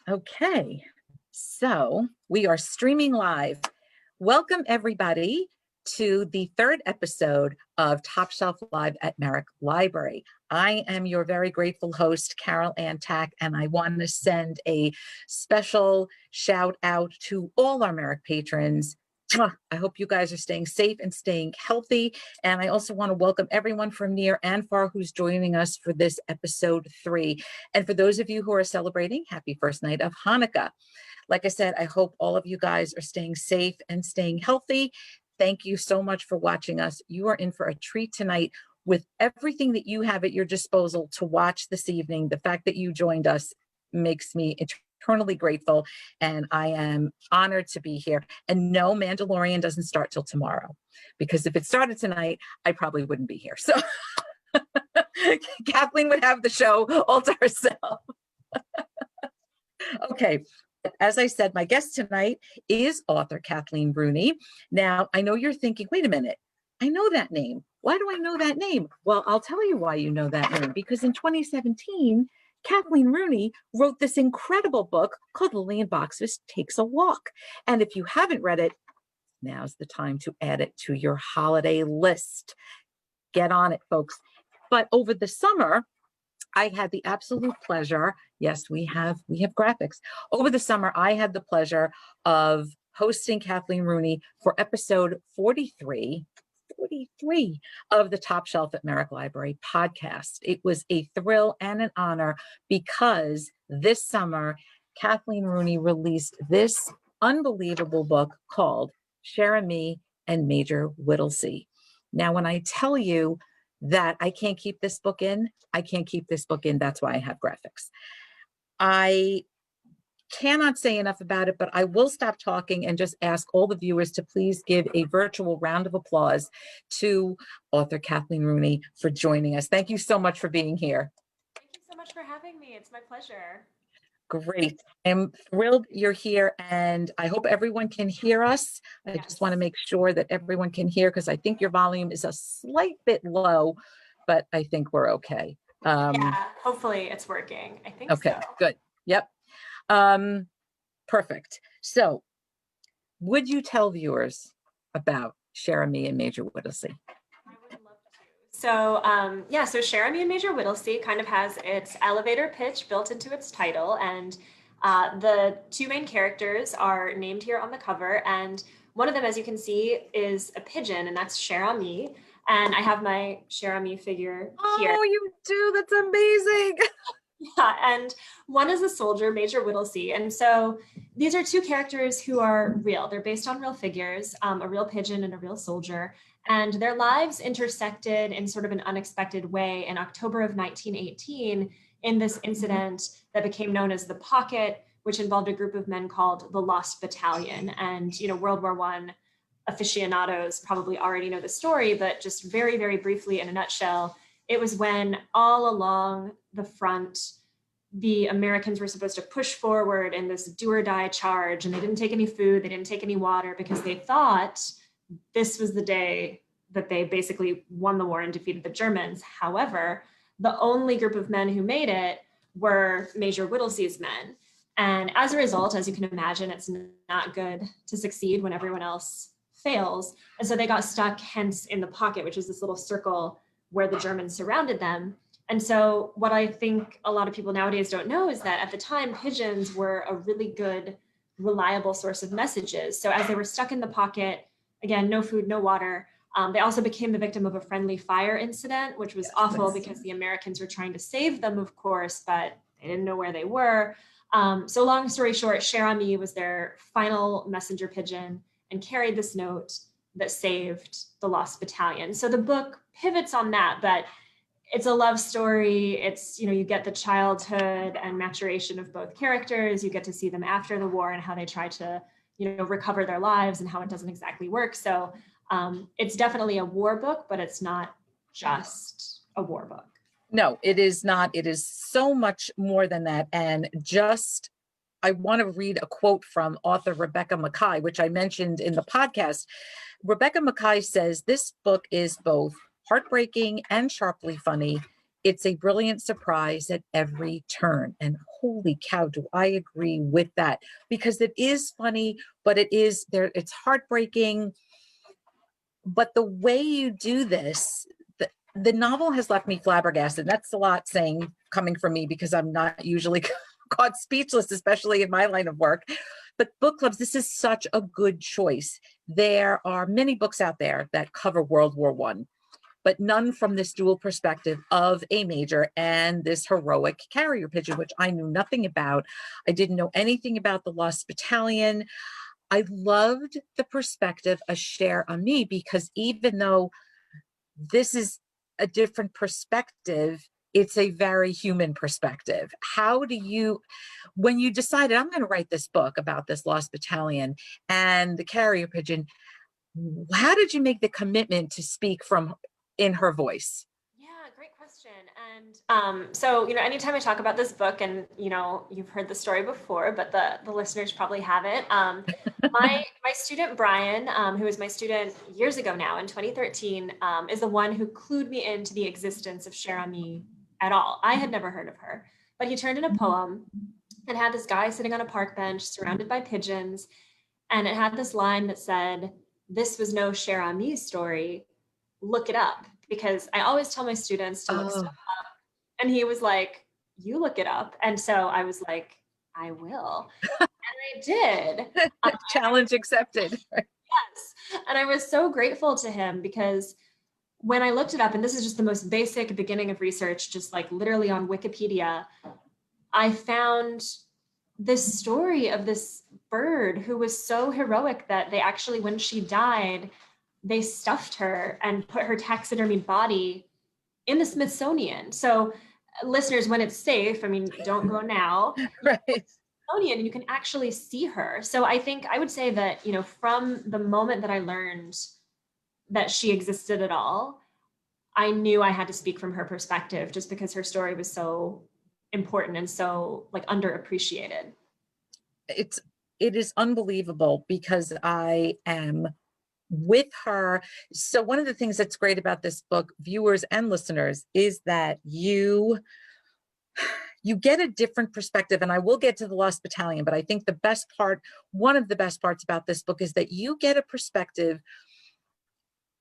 Okay, so we are streaming live. Welcome everybody to the third episode of Top Shelf Live at Merrick Library. I am your very grateful host, Carol Ann Tack, and I want to send a special shout out to all our Merrick patrons. I hope you guys are staying safe and staying healthy. And I also want to welcome everyone from near and far who's joining us for this episode 3. And for those of you who are celebrating, happy first night of Hanukkah. Like I said, I hope all of you guys are staying safe and staying healthy. Thank you so much for watching us. You are in for a treat tonight with everything that you have at your disposal to watch this evening. The fact that you joined us makes me eternally grateful, and I am honored to be here. And no, Mandalorian doesn't start till tomorrow, because if it started tonight, I probably wouldn't be here. So Kathleen would have the show all to herself. Okay. As I said, my guest tonight is author Kathleen Bruni. Now, I know you're thinking, wait a minute, I know that name. Why do I know that name? Well, I'll tell you why you know that name. Because in 2017, Kathleen Rooney wrote this incredible book called The Land Boxers Takes a Walk. And if you haven't read it, now's the time to add it to your holiday list. Get on it, folks. But over the summer, I had the absolute pleasure, yes, we have graphics. Over the summer, I had the pleasure of hosting Kathleen Rooney for episode 43 of the Top Shelf at Merrick Library podcast. It was a thrill and an honor because this summer, Kathleen Rooney released this unbelievable book called Cherami and Major Whittlesey. Now, when I tell you that I can't keep this book in, I can't keep this book in. That's why I have graphics. I cannot say enough about it, but I will stop talking and just ask all the viewers to please give a virtual round of applause to author Kathleen Rooney for joining us. Thank you so much for being here. Thank you so much for having me. It's my pleasure. Great. I'm thrilled you're here, and I hope everyone can hear us. I just want to make sure that everyone can hear, because I think your volume is a slight bit low, but I think we're okay. Yeah, hopefully it's working. I think okay, so. Good. Yep. Perfect. So would you tell viewers about Cherami and Major Whittlesey? I would love to. So Cherami and Major Whittlesey kind of has its elevator pitch built into its title, and the two main characters are named here on the cover, and one of them, as you can see, is a pigeon, and that's Cherami. And I have my Cherami figure here. Oh, you do? That's amazing. Yeah, and one is a soldier, Major Whittlesey. And so these are two characters who are real. They're based on real figures, a real pigeon and a real soldier. And their lives intersected in sort of an unexpected way in October of 1918 in this incident that became known as the Pocket, which involved a group of men called the Lost Battalion. And, World War I aficionados probably already know the story, but just very, very briefly in a nutshell, it was when all along the front, the Americans were supposed to push forward in this do or die charge, and they didn't take any food, they didn't take any water, because they thought this was the day that they basically won the war and defeated the Germans. However, the only group of men who made it were Major Whittlesey's men. And as a result, as you can imagine, it's not good to succeed when everyone else fails. And so they got stuck, hence in the Pocket, which is this little circle where the Germans surrounded them. And so what I think a lot of people nowadays don't know is that at the time, pigeons were a really good, reliable source of messages. So as they were stuck in the Pocket, again, no food, no water, they also became the victim of a friendly fire incident, which was awful because the Americans were trying to save them, of course, but they didn't know where they were. So long story short, Cherami was their final messenger pigeon and carried this note that saved the Lost Battalion. So the book pivots on that, but it's a love story. It's, you get the childhood and maturation of both characters. You get to see them after the war and how they try to, recover their lives and how it doesn't exactly work. So it's definitely a war book, but it's not just a war book. No, it is not. It is so much more than that. And I want to read a quote from author Rebecca Mackay, which I mentioned in the podcast. Rebecca Mackay says, this book is both heartbreaking and sharply funny. It's a brilliant surprise at every turn. And holy cow, do I agree with that? Because it is funny, but it is there, it's heartbreaking. But the way you do this, the novel has left me flabbergasted. That's a lot saying coming from me because I'm not usually caught speechless, especially in my line of work. But book clubs, this is such a good choice. There are many books out there that cover World War One, but none from this dual perspective of a major and this heroic carrier pigeon, which I knew nothing about. I didn't know anything about the Lost Battalion. I loved the perspective of Cher Ami, because even though this is a different perspective, it's a very human perspective. How do you, when you decided I'm going to write this book about this Lost Battalion and the carrier pigeon, how did you make the commitment to speak from in her voice? Yeah, great question. And so, anytime I talk about this book, and you've heard the story before, but the listeners probably haven't. My student Brian, who was my student years ago now in 2013, is the one who clued me into the existence of Cher Ami at all. I had never heard of her, but he turned in a poem and had this guy sitting on a park bench surrounded by pigeons, and it had this line that said, "This was no Cher Ami story. Look it up." Because I always tell my students to look Oh, stuff up. And he was like, "You look it up." And so I was like, "I will." And I did. challenge accepted. Yes. And I was so grateful to him, because when I looked it up, and this is just the most basic beginning of research, just like literally on Wikipedia, I found this story of this bird who was so heroic that they actually, when she died, they stuffed her and put her taxidermied body in the Smithsonian. So listeners, when it's safe, I mean, don't go now. Right. Smithsonian, and you can actually see her. So I think I would say that, from the moment that I learned that she existed at all, I knew I had to speak from her perspective, just because her story was so important and so like underappreciated. It's it is unbelievable because I am with her. So one of the things that's great about this book, viewers and listeners, is that you get a different perspective. And I will get to the Lost Battalion, but I think the best part, one of the best parts about this book, is that you get a perspective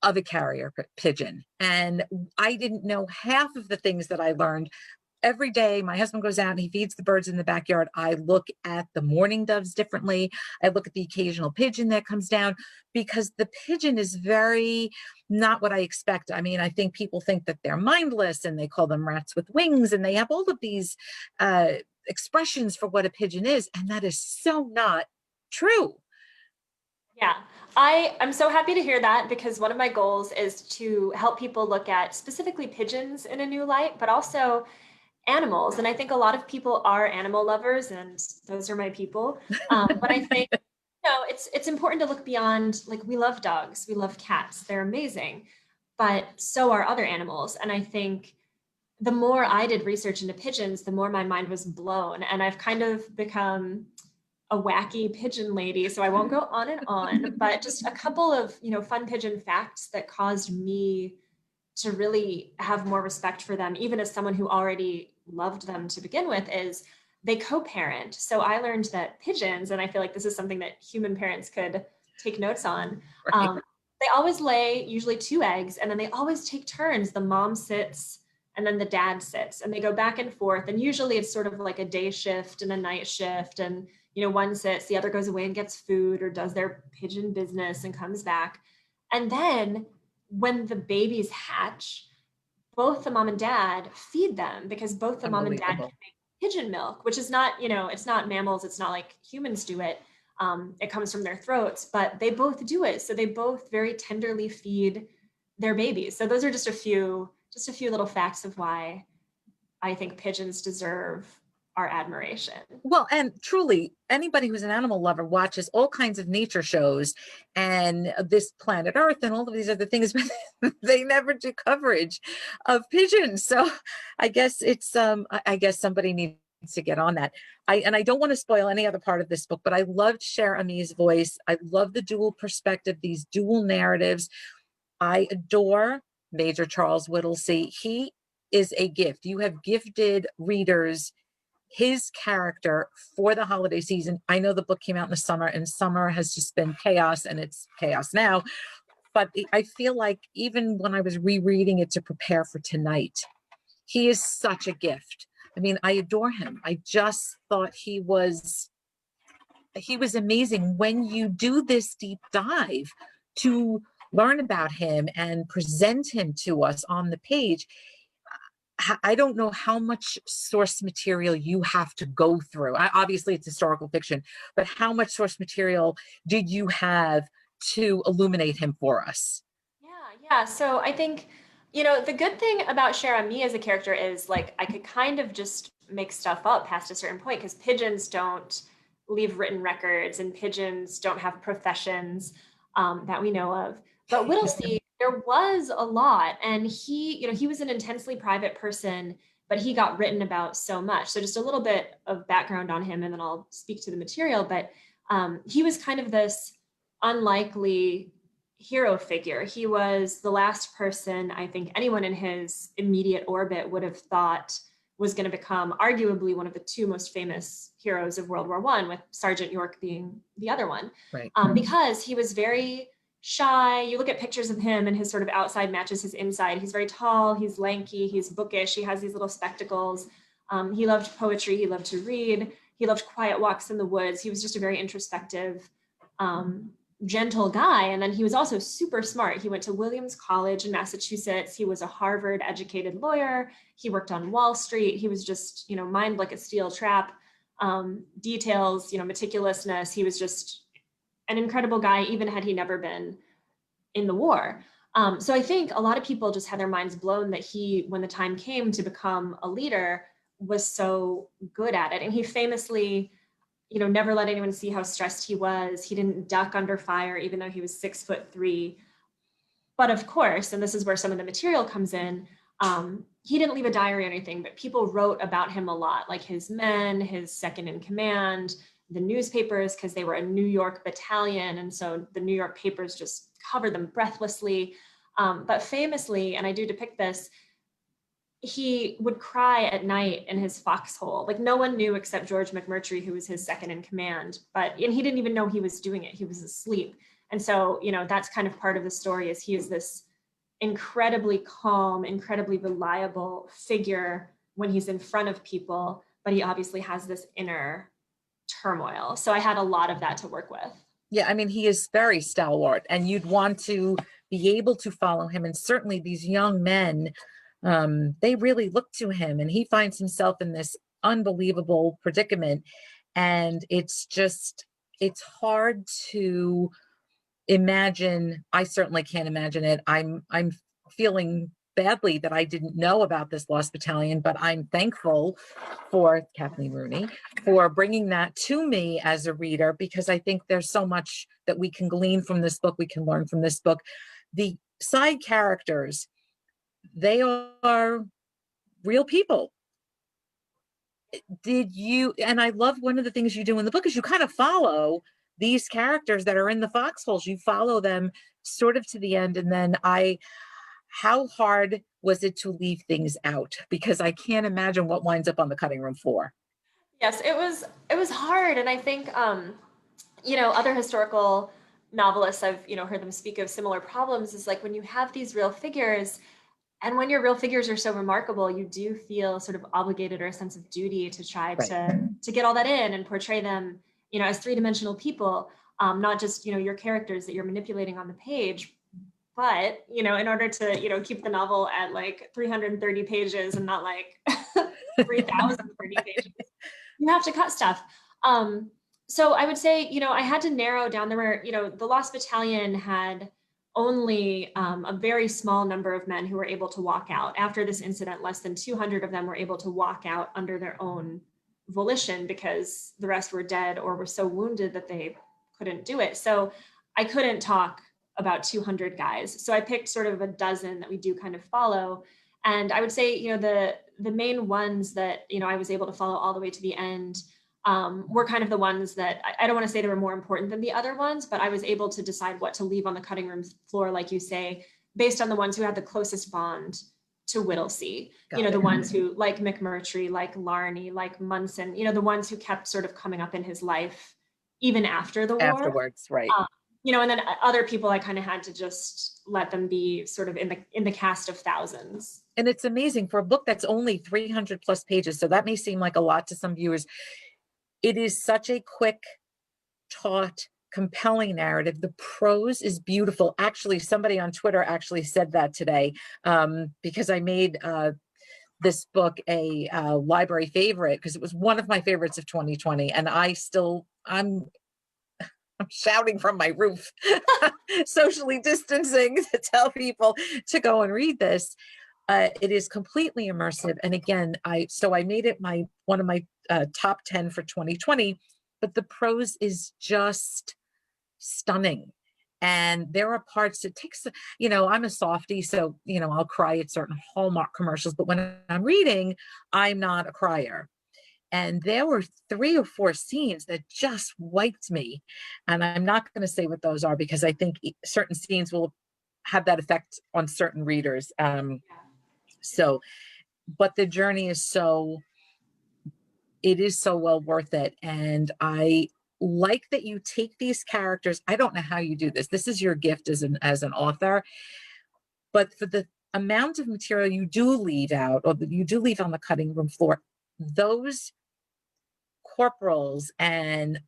of a carrier pigeon. And I didn't know half of the things that I learned. Every day my husband goes out and he feeds the birds in the backyard. I look at the mourning doves differently. I look at the occasional pigeon that comes down, because the pigeon is very not what I expect. I mean, I think people think that they're mindless and they call them rats with wings, and they have all of these expressions for what a pigeon is, and that is so not true. Yeah, I'm so happy to hear that, because one of my goals is to help people look at specifically pigeons in a new light, but also animals. And I think a lot of people are animal lovers, and those are my people. But I think, it's important to look beyond, like, we love dogs, we love cats, they're amazing, but so are other animals. And I think the more I did research into pigeons, the more my mind was blown. And I've kind of become a wacky pigeon lady, so I won't go on and on, but just a couple of, fun pigeon facts that caused me to really have more respect for them, even as someone who already loved them to begin with, is they co-parent. So I learned that pigeons, and I feel like this is something that human parents could take notes on, Right. they always lay usually 2 eggs, and then they always take turns. The mom sits and then the dad sits, and they go back and forth. And usually it's sort of like a day shift and a night shift. And, one sits, the other goes away and gets food or does their pigeon business and comes back. And then when the babies hatch, both the mom and dad feed them, because both the mom and dad can Unbelievable. make pigeon milk, which is not, it's not mammals. It's not like humans do it. It comes from their throats, but they both do it. So they both very tenderly feed their babies. So those are just a few little facts of why I think pigeons deserve our admiration. Well, and truly, anybody who's an animal lover watches all kinds of nature shows and this Planet Earth and all of these other things, but they never do coverage of pigeons. So I guess it's I guess somebody needs to get on that. I don't want to spoil any other part of this book, but I loved Cher Ami's voice. I love the dual perspective, these dual narratives. I adore Major Charles Whittlesey. He is a gift. You have gifted readers his character for the holiday season. I know the book came out in the summer, and summer has just been chaos, and it's chaos now. But I feel like even when I was rereading it to prepare for tonight, he is such a gift. I mean, I adore him. I just thought he was amazing. When you do this deep dive to learn about him and present him to us on the page, I don't know how much source material you have to go through. Obviously, it's historical fiction, but how much source material did you have to illuminate him for us? Yeah. So I think, the good thing about Shara, me as a character, is like I could kind of just make stuff up past a certain point, because pigeons don't leave written records and pigeons don't have professions that we know of. But Whittlesey, there was a lot, and he was an intensely private person, but he got written about so much. So just a little bit of background on him, and then I'll speak to the material. But he was kind of this unlikely hero figure. He was the last person I think anyone in his immediate orbit would have thought was going to become arguably one of the two most famous heroes of World War I, with Sergeant York being the other one. Right. Because he was very shy. You look at pictures of him and his sort of outside matches his inside. He's very tall, he's lanky, he's bookish, he has these little spectacles. He loved poetry, he loved to read, he loved quiet walks in the woods. He was just a very introspective, gentle guy. And then he was also super smart. He went to Williams College in Massachusetts. He was a Harvard educated lawyer. He worked on Wall Street. He was just, mind like a steel trap, details, meticulousness. He was just an incredible guy, even had he never been in the war. So I think a lot of people just had their minds blown that he, when the time came to become a leader, was so good at it. And he famously, never let anyone see how stressed he was. He didn't duck under fire, even though he was 6'3". But of course, and this is where some of the material comes in, he didn't leave a diary or anything, but people wrote about him a lot, like his men, his second in command, the newspapers, because they were a New York battalion. And so the New York papers just covered them breathlessly. But famously, and I do depict this, he would cry at night in his foxhole. Like no one knew except George McMurtry, who was his second in command, and he didn't even know he was doing it. He was asleep. And so, that's kind of part of the story, is he is this incredibly calm, incredibly reliable figure when he's in front of people, but he obviously has this inner turmoil. So I had a lot of that to work with. Yeah, I mean, he is very stalwart, and you'd want to be able to follow him. And certainly these young men, they really look to him, and he finds himself in this unbelievable predicament. And it's hard to imagine. I certainly can't imagine it. I'm feeling badly that I didn't know about this Lost Battalion, but I'm thankful for Kathleen Rooney for bringing that to me as a reader, because I think there's so much that we can glean from this book, we can learn from this book. The side characters, they are real people. And I love one of the things you do in the book is you kind of follow these characters that are in the foxholes. You follow them sort of to the end. And then how hard was it to leave things out? Because I can't imagine what winds up on the cutting room floor. Yes, it was hard. And I think, other historical novelists, I've, heard them speak of similar problems, is like when you have these real figures, and when your real figures are so remarkable, you do feel sort of obligated, or a sense of duty to try to get all that in and portray them, as three-dimensional people, not just, your characters that you're manipulating on the page. But, in order to, keep the novel at like 330 pages and not like 3,030 pages, you have to cut stuff. So I would say, I had to narrow down. There were, the Lost Battalion had only a very small number of men who were able to walk out. After this incident, less than 200 of them were able to walk out under their own volition, because the rest were dead or were so wounded that they couldn't do it. So I couldn't talk about 200 guys. So I picked sort of a dozen that we do kind of follow. And I would say, the main ones that, I was able to follow all the way to the end were kind of the ones that I don't want to say they were more important than the other ones, but I was able to decide what to leave on the cutting room floor, like you say, based on the ones who had the closest bond to Whittlesey, Got the it. ones who, like McMurtry, like Larney, like Munson, the ones who kept sort of coming up in his life even after the war. Afterwards, right. And then other people I kind of had to just let them be sort of in the cast of thousands. And it's amazing for a book that's only 300 plus pages. So that may seem like a lot to some viewers. It is such a quick, taut, compelling narrative. The prose is beautiful. Actually, somebody on Twitter actually said that today, because I made this book a library favorite because it was one of my favorites of 2020. And I'm shouting from my roof, socially distancing, to tell people to go and read this. It is completely immersive. And again, I made it one of my top 10 for 2020, but the prose is just stunning. And there are parts it takes, I'm a softie, so, I'll cry at certain Hallmark commercials, but when I'm reading, I'm not a crier. And there were 3 or 4 scenes that just wiped me. And I'm not going to say what those are because I think certain scenes will have that effect on certain readers. But the journey is so well worth it. And I like that you take these characters. I don't know how you do this. This is your gift as an author, but for the amount of material you do leave out, or that you do leave on the cutting room floor, those corporals and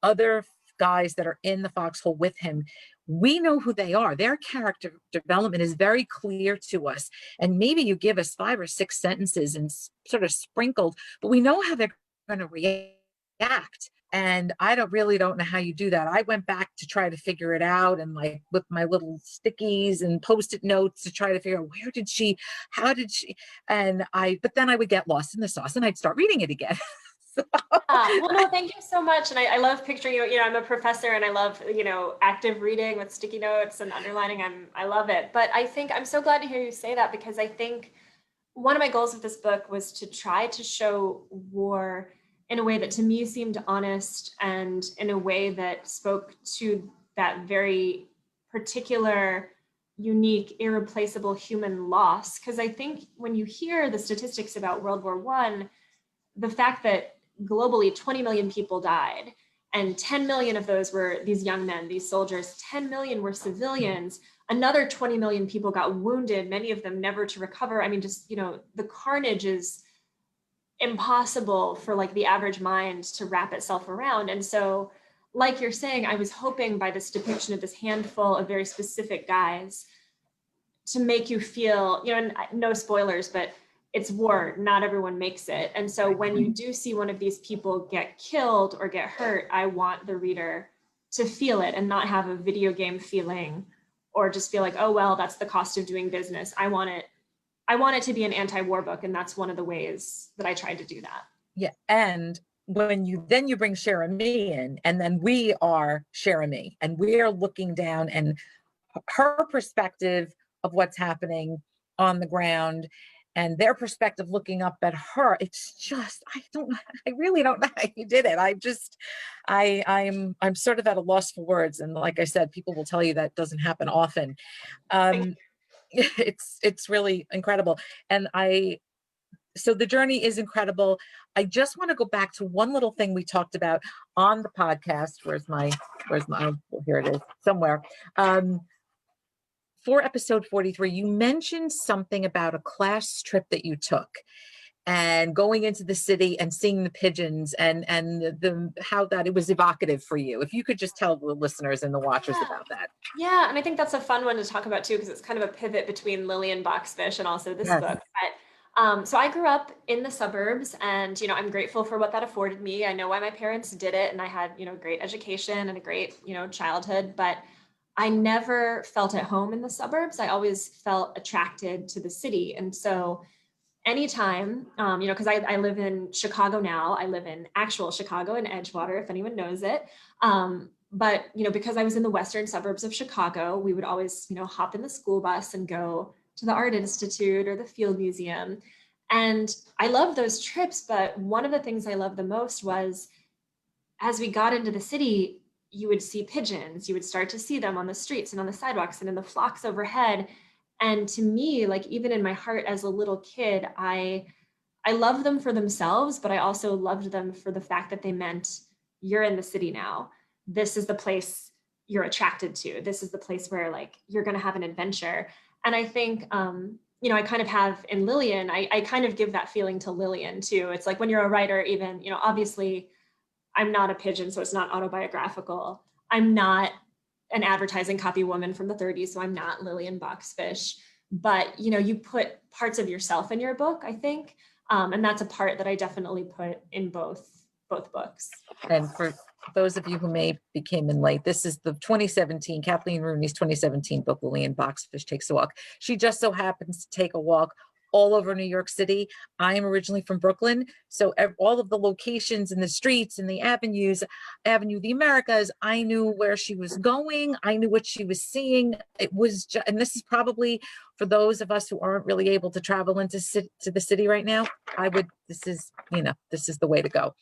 other guys that are in the foxhole with him, we know who they are. Their character development is very clear to us. And maybe you give us 5 or 6 sentences and sort of sprinkled, but we know how they're going to react. And I don't know how you do that. I went back to try to figure it out, and like with my little stickies and post-it notes to try to figure out how did she, but then I would get lost in the sauce and I'd start reading it again. Well, no, thank you so much. And I love picturing you. I'm a professor and I love, active reading with sticky notes and underlining. I love it. But I think I'm so glad to hear you say that, because I think one of my goals with this book was to try to show war in a way that to me seemed honest, and in a way that spoke to that very particular, unique, irreplaceable human loss. Because I think when you hear the statistics about World War I, the fact that globally 20 million people died, and 10 million of those were these young men, these soldiers, 10 million were civilians, another 20 million people got wounded, many of them never to recover. I mean, just, the carnage is impossible for like the average mind to wrap itself around. And so, like you're saying, I was hoping by this depiction of this handful of very specific guys to make you feel, and no spoilers, but it's war, not everyone makes it. And so when you do see one of these people get killed or get hurt, I want the reader to feel it and not have a video game feeling, or just feel like, oh, well, that's the cost of doing business. I want it to be an anti-war book. And that's one of the ways that I tried to do that. Yeah. And when you bring Jeremy in, and then we are Jeremy, and we're looking down, and her perspective of what's happening on the ground, and their perspective looking up at her. It's just, I really don't know how you did it. I'm sort of at a loss for words. And like I said, people will tell you that doesn't happen often. It's really incredible. And so the journey is incredible. I just want to go back to one little thing we talked about on the podcast. Where's my, oh, here it is somewhere. For episode 43, you mentioned something about a class trip that you took, and going into the city and seeing the pigeons, and how that it was evocative for you. If you could just tell the listeners and the watchers about that. Yeah, and I think that's a fun one to talk about too, because it's kind of a pivot between Lily and Boxfish and also this book. But so I grew up in the suburbs, and I'm grateful for what that afforded me. I know why my parents did it, and I had great education and a great childhood, but I never felt at home in the suburbs. I always felt attracted to the city. And so anytime, because I live in Chicago now, I live in actual Chicago in Edgewater, if anyone knows it. But, because I was in the western suburbs of Chicago, we would always, hop in the school bus and go to the Art Institute or the Field Museum. And I loved those trips. But one of the things I loved the most was, as we got into the city, you would see pigeons. You would start to see them on the streets and on the sidewalks and in the flocks overhead. And to me, like even in my heart as a little kid, I love them for themselves, but I also loved them for the fact that they meant you're in the city now. This is the place you're attracted to. This is the place where like you're going to have an adventure. And I think, I kind of have in Lillian, I kind of give that feeling to Lillian too. It's like when you're a writer, even, obviously I'm not a pigeon, so it's not autobiographical. I'm not an advertising copy woman from the 30s, so I'm not Lillian Boxfish. But, you put parts of yourself in your book, I think. And that's a part that I definitely put in both books. And for those of you who came in late, this is the 2017, Kathleen Rooney's 2017 book, Lillian Boxfish Takes a Walk. She just so happens to take a walk all over New York City. I am originally from Brooklyn, so all of the locations and the streets and the avenues, Avenue of the Americas, I knew where she was going. I knew what she was seeing. It was just, and this is probably for those of us who aren't really able to travel to the city right now, this is the way to go.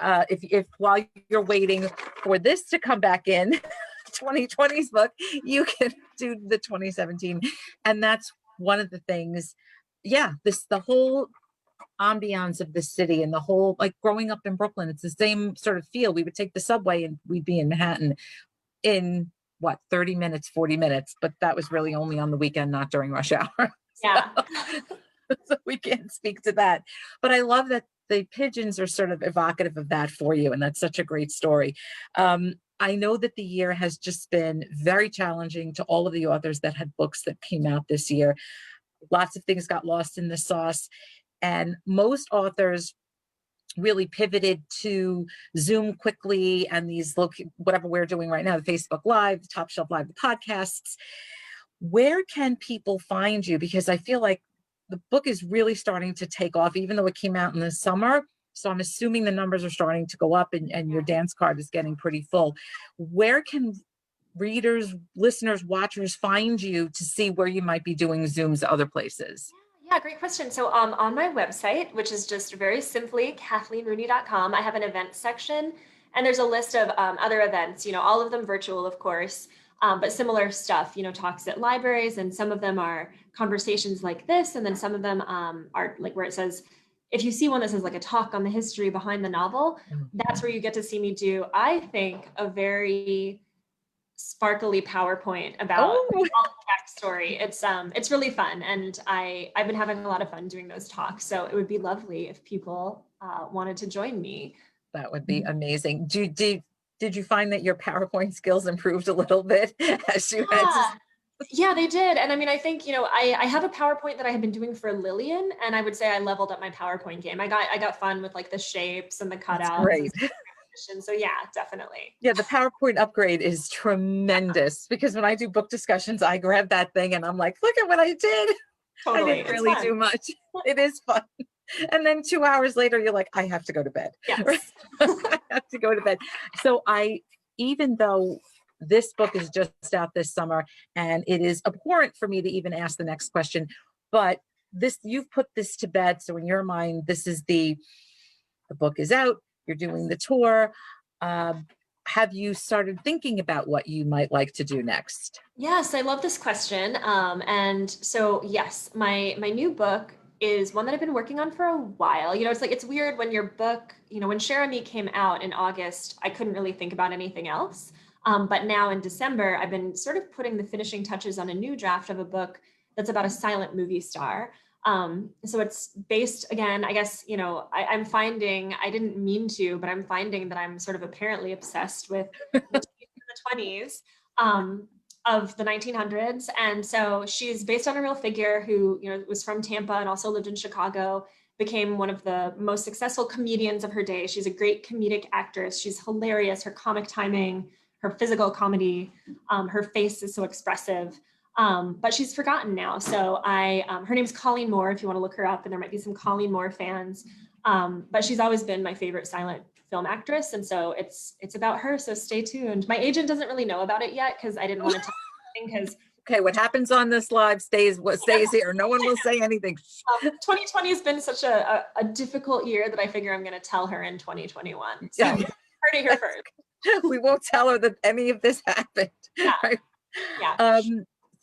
If while you're waiting for this to come back in 2020's book, you can do the 2017. And that's one of the things. Yeah, the whole ambiance of the city and the whole, like growing up in Brooklyn, it's the same sort of feel. We would take the subway and we'd be in Manhattan in 30 minutes, 40 minutes, but that was really only on the weekend, not during rush hour. Yeah. So we can't speak to that. But I love that the pigeons are sort of evocative of that for you. And that's such a great story. I know that the year has just been very challenging to all of the authors that had books that came out this year. Lots of things got lost in the sauce. And most authors really pivoted to Zoom quickly and these whatever we're doing right now, the Facebook Live, the Top Shelf Live, the podcasts. Where can people find you? Because I feel like the book is really starting to take off, even though it came out in the summer. So I'm assuming the numbers are starting to go up and your dance card is getting pretty full. Where can readers, listeners, watchers find you to see where you might be doing Zooms other places? Yeah, great question. So on my website, which is just very simply KathleenRooney.com, I have an events section, and there's a list of other events, all of them virtual, of course, but similar stuff, talks at libraries, and some of them are conversations like this, and then some of them are like where it says, if you see one that says like a talk on the history behind the novel, that's where you get to see me do, I think, a very sparkly PowerPoint about the backstory. It's really fun, and I've been having a lot of fun doing those talks. So it would be lovely if people wanted to join me. That would be amazing. Did you find that your PowerPoint skills improved a little bit as you had to? Yeah, they did. And I mean, I think, I have a PowerPoint that I had been doing for Lillian, and I would say I leveled up my PowerPoint game. I got fun with like the shapes and the cutouts. Great. So yeah, definitely. Yeah, the PowerPoint upgrade is tremendous, because when I do book discussions, I grab that thing and I'm like, look at what I did. Totally. I didn't really do much. It is fun. And then 2 hours later, you're like, I have to go to bed. Yes. I have to go to bed. So even though this book is just out this summer, and it is abhorrent for me to even ask the next question, but you've put this to bed. So in your mind, this is the book is out, you're doing the tour. Have you started thinking about what you might like to do next? Yes, I love this question. And so, yes, my new book is one that I've been working on for a while. It's weird when your book, when Share Me came out in August, I couldn't really think about anything else. But now in December, I've been sort of putting the finishing touches on a new draft of a book that's about a silent movie star. So it's based, again, I guess, I'm finding, I didn't mean to, but I'm finding that I'm sort of apparently obsessed with the 20s of the 1900s. And so she's based on a real figure who, was from Tampa and also lived in Chicago, became one of the most successful comedians of her day. She's a great comedic actress. She's hilarious. Her comic timing, her physical comedy, her face is so expressive. But she's forgotten now. So her name's Colleen Moore, if you want to look her up, and there might be some Colleen Moore fans. But she's always been my favorite silent film actress. And so it's about her. So stay tuned. My agent doesn't really know about it yet, because I didn't want to tell anything, because okay, what happens on this live stays here. No one will say anything. 2020 has been such a difficult year that I figure I'm going to tell her in 2021. So heard it here first. We won't tell her that any of this happened. Yeah. Right? Yeah.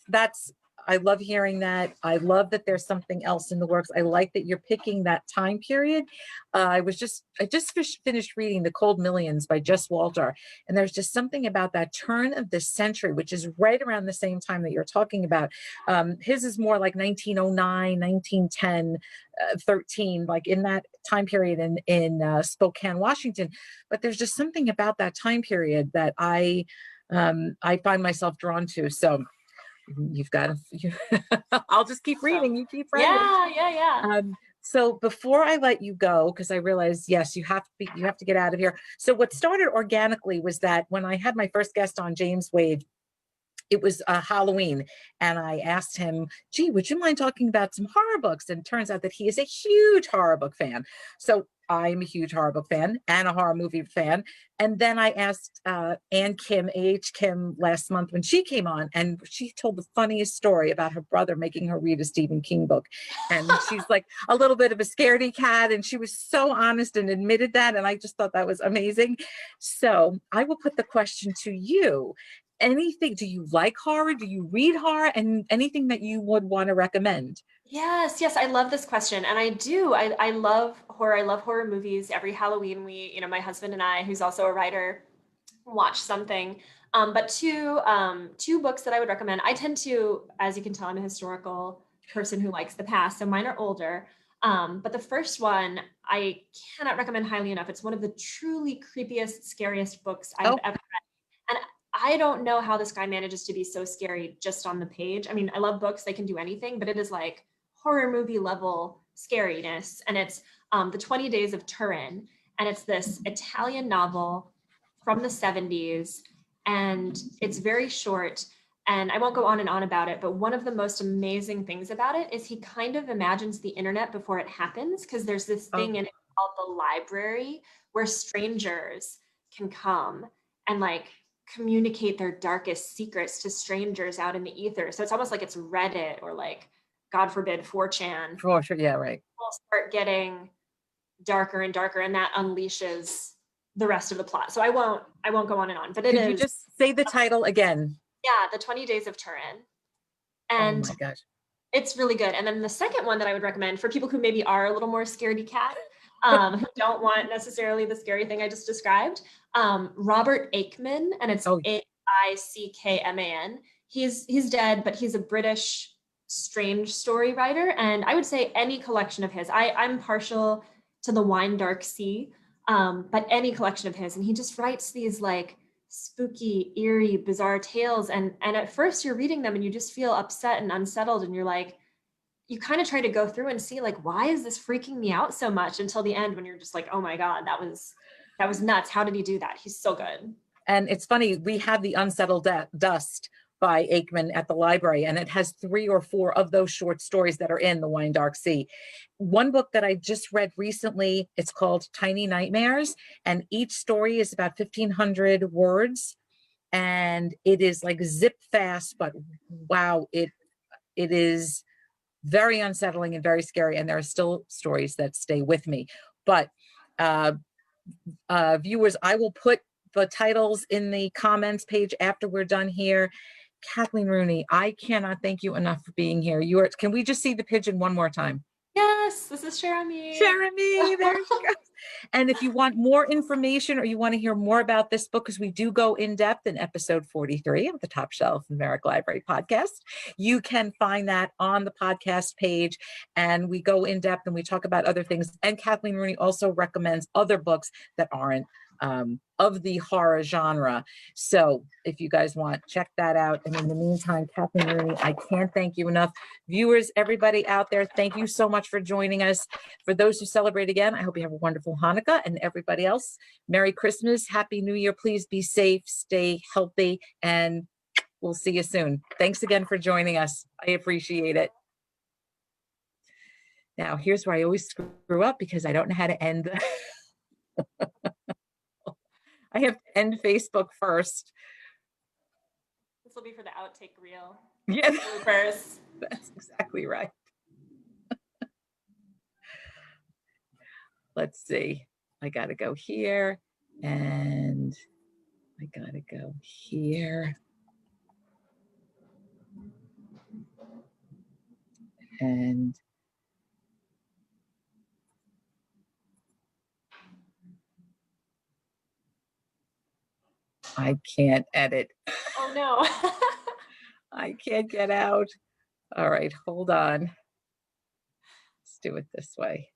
That's I love hearing that. I love that there's something else in the works. I like that you're picking that time period. I just finished reading The Cold Millions by Jess Walter, and there's just something about that turn of the century, which is right around the same time that you're talking about. His is more like 1909, 1910, 13, like in that time period in Spokane, Washington. But there's just something about that time period that I find myself drawn to. So you've got to, I'll just keep reading. You keep writing. Yeah. So before I let you go, because I realize, yes, you have to get out of here. So what started organically was that when I had my first guest on, James Wade, it was Halloween, and I asked him, gee, would you mind talking about some horror books? And it turns out that he is a huge horror book fan. So I'm a huge horror book fan and a horror movie fan. And then I asked Ann Kim, A.H. Kim, last month when she came on, and she told the funniest story about her brother making her read a Stephen King book. And she's like a little bit of a scaredy cat, and she was so honest and admitted that. And I just thought that was amazing. So I will put the question to you. Anything, do you like horror? Do you read horror? And anything that you would want to recommend? Yes, I love this question. And I do. I love horror. I love horror movies. Every Halloween, my husband and I, who's also a writer, watch something. But two books that I would recommend. I tend to, as you can tell, I'm a historical person who likes the past. So mine are older. But the first one I cannot recommend highly enough. It's one of the truly creepiest, scariest books I've ever read. And I don't know how this guy manages to be so scary just on the page. I mean, I love books, they can do anything, but it is like horror movie level scariness. And it's the 20 Days of Turin. And it's this Italian novel from the 70s. And it's very short. And I won't go on and on about it, but one of the most amazing things about it is he kind of imagines the internet before it happens, because there's this thing in it called the library where strangers can come and like communicate their darkest secrets to strangers out in the ether. So it's almost like it's Reddit or like, God forbid, 4chan. For sure. Yeah, right. Will start getting darker and darker, and that unleashes the rest of the plot. So I won't go on and on, but Could you just say the title again? Yeah, the 20 Days of Turin. And oh my gosh, it's really good. And then the second one that I would recommend for people who maybe are a little more scaredy cat, who don't want necessarily the scary thing I just described, Robert Aikman, and it's Aickman. He's dead, but he's a British strange story writer. And I would say any collection of his, I'm partial to The Wine Dark Sea, but any collection of his, and he just writes these like spooky, eerie, bizarre tales. And at first you're reading them and you just feel upset and unsettled. And you're like, you kind of try to go through and see like, why is this freaking me out so much, until the end when you're just like, oh my God, that was nuts. How did he do that? He's so good. And it's funny, we have the Unsettled Dust by Aikman at the library, and it has 3 or 4 of those short stories that are in The Wine Dark Sea. One book that I just read recently, it's called Tiny Nightmares, and each story is about 1,500 words, and it is like zip fast, but wow, it is very unsettling and very scary, and there are still stories that stay with me. But viewers, I will put the titles in the comments page after we're done here. Kathleen Rooney, I cannot thank you enough for being here. Can we just see the pigeon one more time? Yes, this is Jeremy. Jeremy, there she goes. And if you want more information or you want to hear more about this book, because we do go in depth in episode 43 of the Top Shelf Numeric Library podcast, you can find that on the podcast page. And we go in depth and we talk about other things. And Kathleen Rooney also recommends other books that aren't of the horror genre. So if you guys want, check that out. And in the meantime, Kathleen Rooney, I can't thank you enough. Viewers, everybody out there, thank you so much for joining us. For those who celebrate again, I hope you have a wonderful Hanukkah, and everybody else, Merry Christmas, Happy New Year. Please be safe, stay healthy, and we'll see you soon. Thanks again for joining us. I appreciate it. Now, here's where I always screw up because I don't know how to end. I have to end Facebook first. This will be for the outtake reel. Yeah, bloopers. That's exactly right. Let's see. I got to go here, and I got to go here. And I can't edit. Oh no. I can't get out. All right, hold on. Let's do it this way.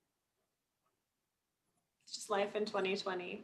It's just life in 2020.